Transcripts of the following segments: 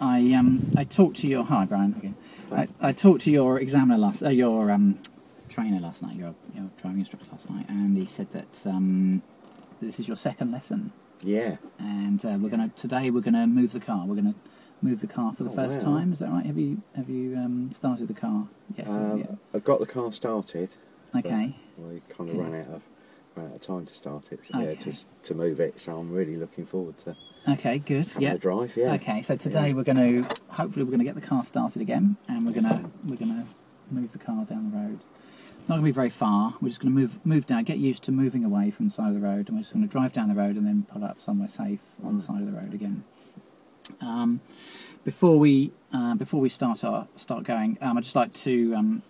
I talked to your Brian again. I talked to your examiner your trainer last night, your driving instructor last night, and he said that this is your second lesson. Yeah. And today we're gonna move the car. We're gonna move the car for the first time. Is that right? Have you started the car? Yes. I've got the car started. Okay. We kind of ran out of time to start it. Okay. Just to move it. So I'm really looking forward to. Okay, good. Having a drive. Yeah. Okay, so today we're hopefully we're gonna get the car started again, and we're gonna move the car down the road. Not going to be very far. We're just going to move down, get used to moving away from the side of the road, and we're just going to drive down the road and then pull up somewhere safe on the side of the road again. Before we start going, I'd just like to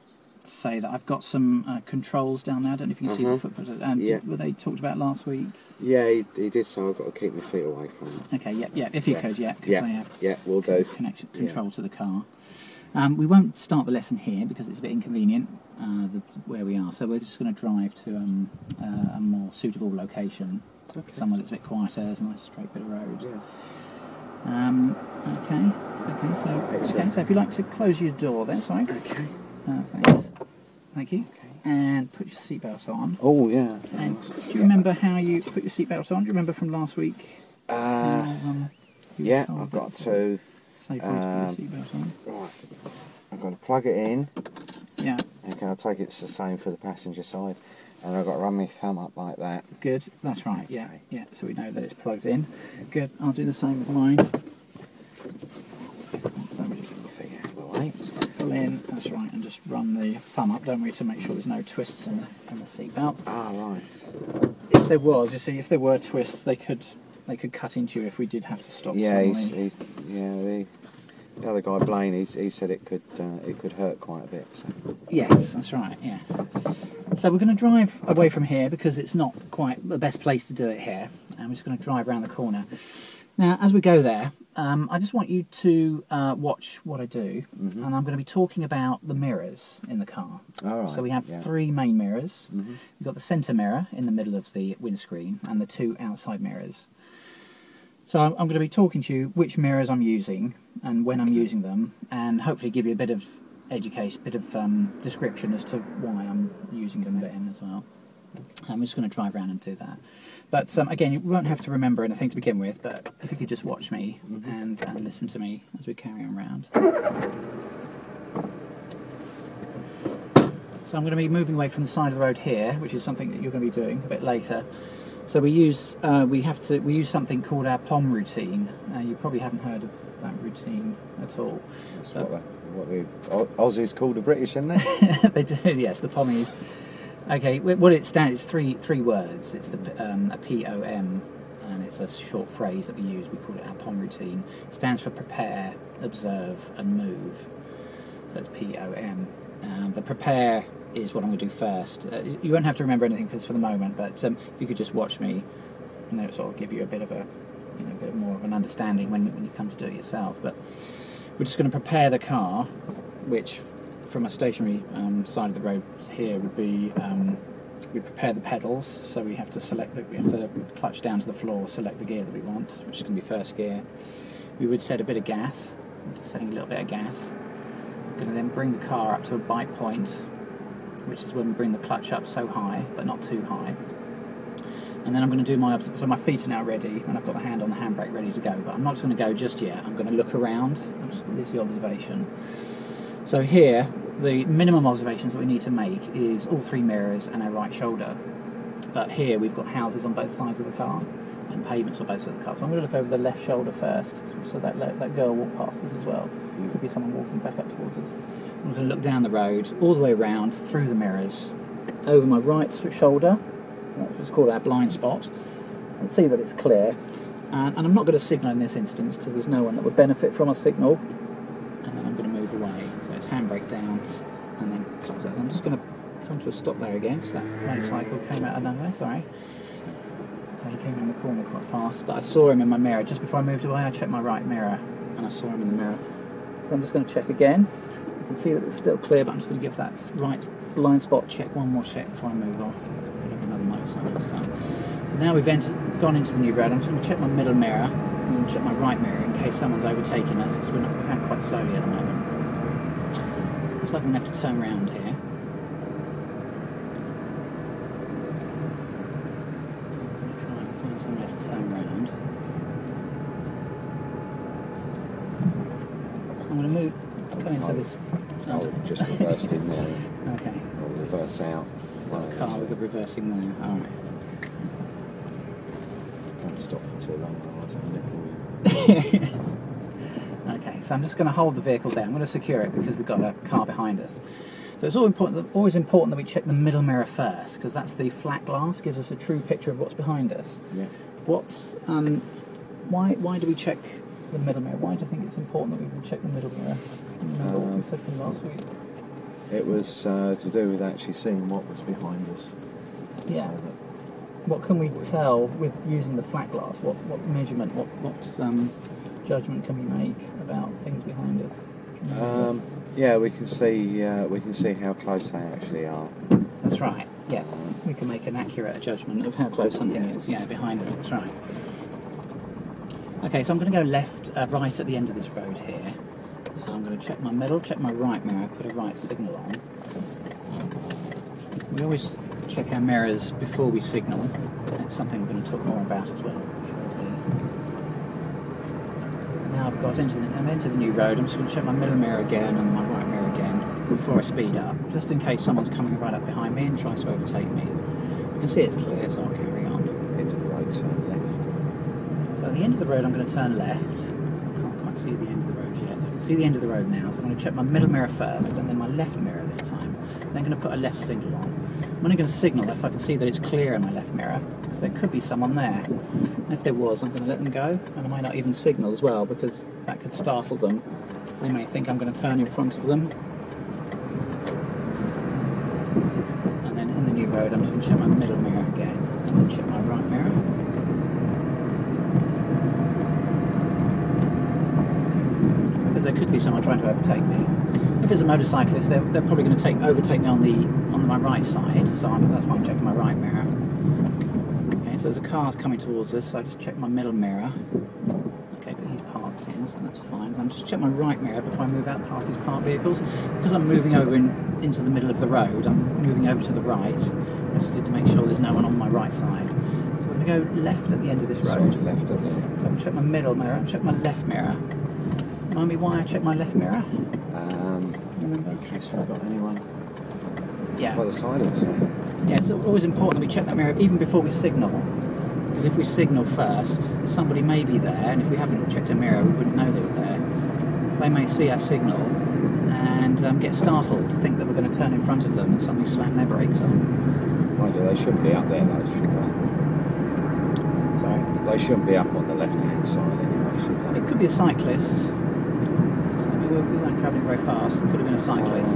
say that I've got some controls down there. I don't know if you can see the footprint. And were they talked about last week? Yeah, he did. So I've got to keep my feet away from them. Okay, yeah. If you could, because they have we'll do. Control to the car. We won't start the lesson here because it's a bit inconvenient where we are, so we're just going to drive to a more suitable location, somewhere that's a bit quieter. There's a nice straight bit of road. Yeah. So if you'd like to close your door there, sorry. Okay. Thank you. Okay. And put your seatbelt on. Oh yeah. And do you remember how you put your seatbelt on? Do you remember from last week? Yeah, I've got to. Safe way to put your seatbelt on. Right, I've got to plug it in. Yeah. Okay, I'll take it's the same for the passenger side, and I've got to run my thumb up like that. Good, that's right. Yeah, yeah. So we know that it's plugged in. Good. I'll do the same with mine. So we just get the feet out of the way. Pull in. That's right, and just run the thumb up, don't we, to make sure there's no twists in the seatbelt. Ah, right. If there was, you see, if there were twists, they could cut into you if we did have to stop. Yeah, the other guy Blaine, he said it could hurt quite a bit. So. Yes, that's right. Yes. So we're going to drive away from here because it's not quite the best place to do it here, and we're just going to drive around the corner. Now, as we go there, I just want you to watch what I do, and I'm going to be talking about the mirrors in the car. All right. So we have three main mirrors. We've got the centre mirror in the middle of the windscreen, and the two outside mirrors. So I'm going to be talking to you which mirrors I'm using and when I'm using them, and hopefully give you a bit of education, a bit of description as to why I'm using them then as well. I'm just going to drive around and do that. But again, you won't have to remember anything to begin with, but if you could just watch me and listen to me as we carry on around. So I'm going to be moving away from the side of the road here, which is something that you're going to be doing a bit later. So we use something called our POM routine. You probably haven't heard of that routine at all. That's what the Aussies call the British, isn't it? They do, yes, the Pommies. Okay, what it stands is three words. It's a POM, and it's a short phrase that we use. We call it our POM routine. It stands for prepare, observe, and move. So it's POM. The prepare is what I'm going to do first. You won't have to remember anything for the moment, but if you could just watch me, and it'll sort of give you a bit more of an understanding when you come to do it yourself. But we're just going to prepare the car, which from a stationary side of the road here would be we prepare the pedals. So we have to clutch down to the floor, select the gear that we want, which is going to be first gear. We would set a bit of gas, just setting a little bit of gas. We're going to then bring the car up to a bite point, which is when we bring the clutch up so high, but not too high. And then I'm going to do so my feet are now ready, and I've got the hand on the handbrake ready to go, but I'm not going to go just yet. I'm going to look around. This is the observation. So here, the minimum observations that we need to make is all three mirrors and our right shoulder. But here we've got houses on both sides of the car and pavements on both sides of the car. So I'm going to look over the left shoulder first, so that girl walked past us as well. Could be someone walking back up towards us. I'm going to look down the road, all the way around, through the mirrors, over my right shoulder, which is called our blind spot, and see that it's clear. And I'm not going to signal in this instance because there's no one that would benefit from a signal. And then I'm going to move away. So it's handbrake down, and then close it. I'm just going to come to a stop there again because that motorcycle came out of nowhere. Sorry. So he came around the corner quite fast, but I saw him in my mirror just before I moved away. I checked my right mirror, and I saw him in the mirror. So I'm just going to check again. You can see that it's still clear, but I'm just going to give that right blind spot check one more check before I move off. Could have another motorcycle this time. So now we've gone into the new road. I'm just going to check my middle mirror and check my right mirror in case someone's overtaking us, because we're going quite slowly at the moment. Looks like I'm going to have to turn around here. I'm going to try and find somewhere to turn around. So I'm going to go into this. I'll just reverse in there. Okay. Or reverse out. Got a car with a reversing there. Alright. Don't stop for too long, otherwise I'll nipple you. Okay, so I'm just going to hold the vehicle there. I'm going to secure it because we've got a car behind us. So it's always important that we check the middle mirror first, because that's the flat glass, gives us a true picture of what's behind us. Yeah. Why do we check the middle mirror? Why do you think it's important that we would check the middle mirror? Can you remember what we said from last week? It was to do with actually seeing what was behind us. Yeah. So What can we tell with using the flat glass? What measurement, what judgment can we make about things behind us? yeah, we can see how close they actually are. That's right. Yeah, we can make an accurate judgment of how close something is. Yeah, behind us. That's right. Okay, so I'm going to go right at the end of this road here. So I'm going to check my middle, check my right mirror, put a right signal on. We always check our mirrors before we signal. That's something we're going to talk more about as well shortly. Now I've got I'm into the new road. I'm just going to check my middle mirror again and my right mirror again before I speed up, just in case someone's coming right up behind me and tries to overtake me. You can see it's clear, so I'll carry on. End of the road, turn left. So at the end of the road I'm going to turn left. I can't quite see the end of the road yet. I can see the end of the road now, so I'm going to check my middle mirror first and then my left mirror this time. Then I'm going to put a left signal on. I'm only going to signal if I can see that it's clear in my left mirror, because there could be someone there. And if there was, I'm going to let them go, and I might not even signal as well, because that could startle them. They may think I'm going to turn in front of them. And then in the new road I'm just going to check my middle mirror again, and then check my right mirror. Because there could be someone trying to overtake me. If it's a motorcyclist, they're probably going to overtake me on my right side, so that's why I'm checking my right mirror. Okay, so there's a car coming towards us, so I just check my middle mirror. Okay, but he's parked in, so that's fine. I'm just check my right mirror before I move out past these parked vehicles. Because I'm moving over into the middle of the road, I'm moving over to the right. I just need to make sure there's no one on my right side. So we're going to go left at the end of this road. Sorry, left at the end. So I'm going to check my middle mirror, and check my left mirror. Remind me why I check my left mirror? In case we've got anyone Yeah. by the side of us. Yeah, it's always important that we check that mirror even before we signal. Because if we signal first, somebody may be there, and if we haven't checked a mirror, we wouldn't know they were there. They may see our signal and get startled, think that we're going to turn in front of them and suddenly slam their brakes on. Mind you, they shouldn't be up there though, should they? Sorry? They shouldn't be up on the left-hand side anyway, should they? It could be a cyclist. We weren't travelling very fast. It could have been a cyclist.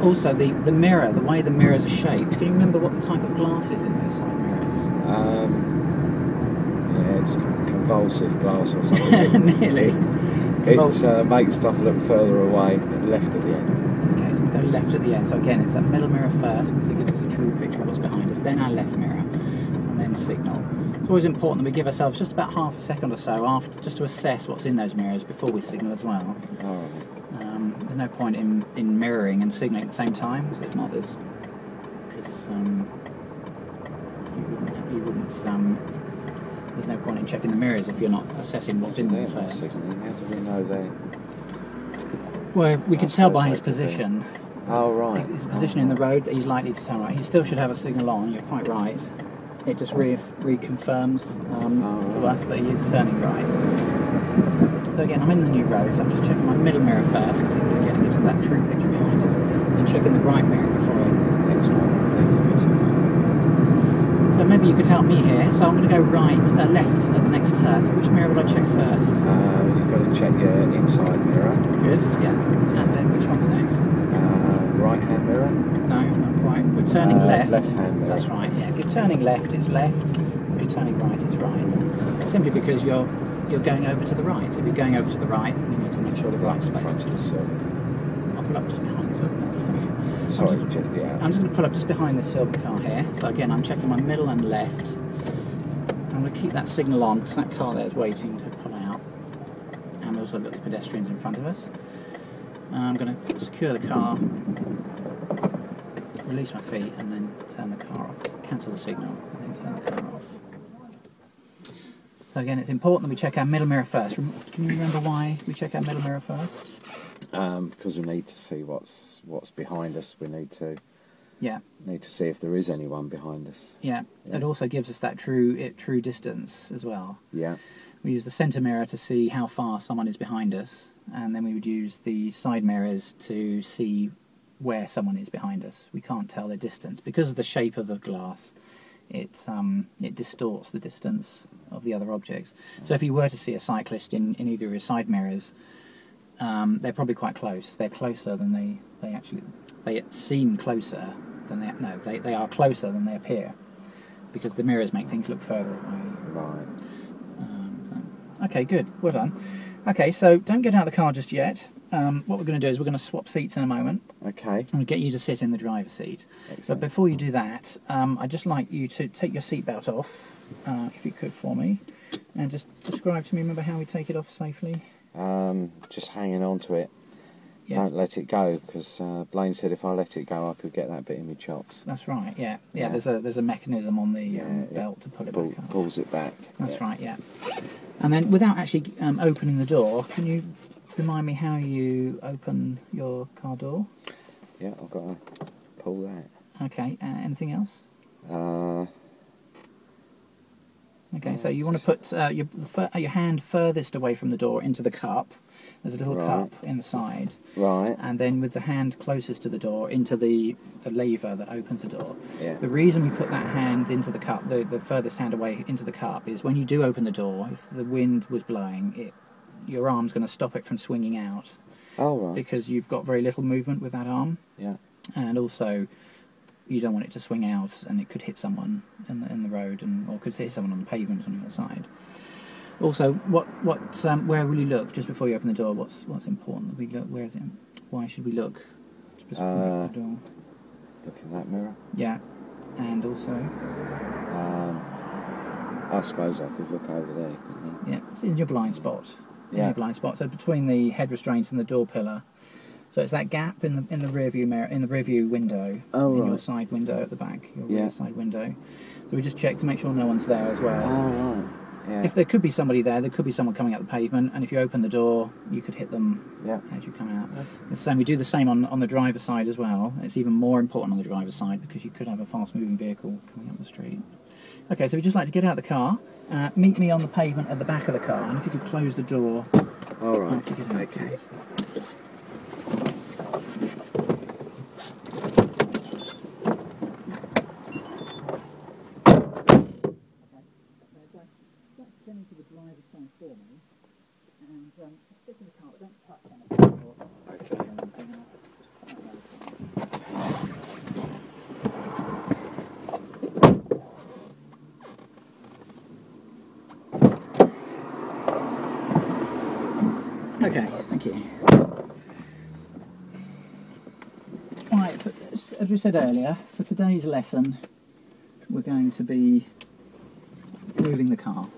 Also, the mirror, the way the mirrors are shaped. Can you remember what the type of glass is in those side mirrors? Yeah, it's convulsive glass or something. Nearly. It makes stuff look further away, left at the end. Okay, so we go left at the end. So again, it's that middle mirror first, because it gives us a true picture of what's behind us. Then our left mirror, and then signal. It's always important that we give ourselves just about half a second or so after, just to assess what's in those mirrors before we signal as well. Oh. There's no point in mirroring and signalling at the same time, because if not, you wouldn't. There's no point in checking the mirrors if you're not assessing what's in them first. How do we know they're... Well, we can tell by his position. Oh, right. His position in the road that he's likely to turn right. He still should have a signal on. You're quite right. It just reconfirms to us that he is turning right. So again, I'm in the new road, so I'm just checking my middle mirror first, because again, it gives us that true picture behind us, and checking the right mirror before I next drive. So maybe you could help me here. So I'm going to go left at the next turn. So which mirror would I check first? You've got to check your inside mirror. Good, yeah. And then which one's next? Right-hand mirror. No, not quite. We're turning left. Left-hand mirror. That's right, yeah. If you're turning left, it's left. If you're turning right, it's right. Simply because you're going over to the right. If you're going over to the right, you need to make sure the right space. Front of the silver car. I'll pull up just behind the silver car. Sorry, I'm just going to pull up just behind this silver car here. So again, I'm checking my middle and left. I'm going to keep that signal on because that car there is waiting to pull out. also look at the pedestrians in front of us. I'm going to secure the car, release my feet, and then turn the car off. Cancel the signal, and then turn the car off. So again, it's important that we check our middle mirror first. Can you remember why we check our middle mirror first? Because we need to see what's behind us. We need to Yeah. see if there is anyone behind us. Yeah. It also gives us that true distance as well. Yeah. We use the centre mirror to see how far someone is behind us, and then we would use the side mirrors to see where someone is behind us. We can't tell their distance because of the shape of the glass. It distorts the distance of the other objects. So if you were to see a cyclist in either of your side mirrors, they're probably quite close. They're closer than they seem closer than they are closer than they appear, because the mirrors make things look further away. Right. Okay, good. Well done. Okay, so don't get out of the car just yet. What we're going to do is we're going to swap seats in a moment. Okay. I'm going to get you to sit in the driver's seat. Excellent. But before you do that, I'd just like you to take your seatbelt off, if you could for me, and just describe to me, remember how we take it off safely? Just hanging on to it. Yeah. Don't let it go, because Blaine said if I let it go I could get that bit in my chops. That's right, yeah. There's a mechanism on the belt to pull it back up. Pulls it back. That's right, yeah. And then without actually opening the door, can you remind me how you open your car door? Yeah, I've got to pull that. Okay, anything else? Okay, so you want to put your hand furthest away from the door into the cup. There's a little cup in the side. Right. And then with the hand closest to the door into the lever that opens the door. Yeah. The reason we put that hand into the cup, the furthest hand away into the cup, is when you do open the door, if the wind was blowing, your arm's going to stop it from swinging out. Oh, right. Because you've got very little movement with that arm. Yeah. And also, you don't want it to swing out, and it could hit someone in the road, or could hit someone on the pavement on your side. Also, where will you look just before you open the door? What's important that we look? Where is it? Why should we look just before we open the door? Look in that mirror. Yeah, and also. I suppose I could look over there, couldn't I? Yeah, it's in your blind spot. Yeah. Your blind spot. So between the head restraint and the door pillar. So it's that gap in the rear view mirror, in the rear view window, in your side window at the back, your rear side window. So we just check to make sure no one's there as well. Oh, right. Yeah. If there could be somebody there could be someone coming up the pavement, and if you open the door, you could hit them as you come out. The same, we do the same on the driver's side as well. It's even more important on the driver's side because you could have a fast-moving vehicle coming up the street. Okay, so we'd just like to get out of the car, meet me on the pavement at the back of the car, and if you could close the door. All right. After you get out, okay. Get into the driver's side for me, and stick in the car, but don't touch anything. Okay, thank you. Right, as we said earlier, for today's lesson, we're going to be moving the car.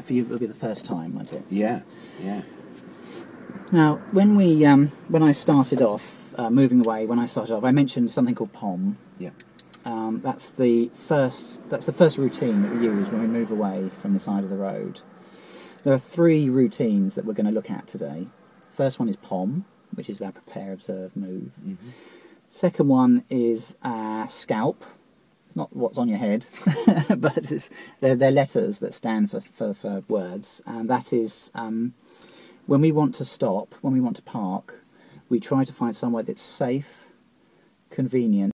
For you, it'll be the first time, won't it? Yeah, yeah. Now, when I started off moving away, I mentioned something called POM. Yeah. That's the first routine that we use when we move away from the side of the road. There are 3 routines that we're going to look at today. First one is POM, which is our prepare, observe, move. Second one is scalp. It's not what's on your head, but they're letters that stand for words, and that is when we want to stop, when we want to park, we try to find somewhere that's safe, convenient,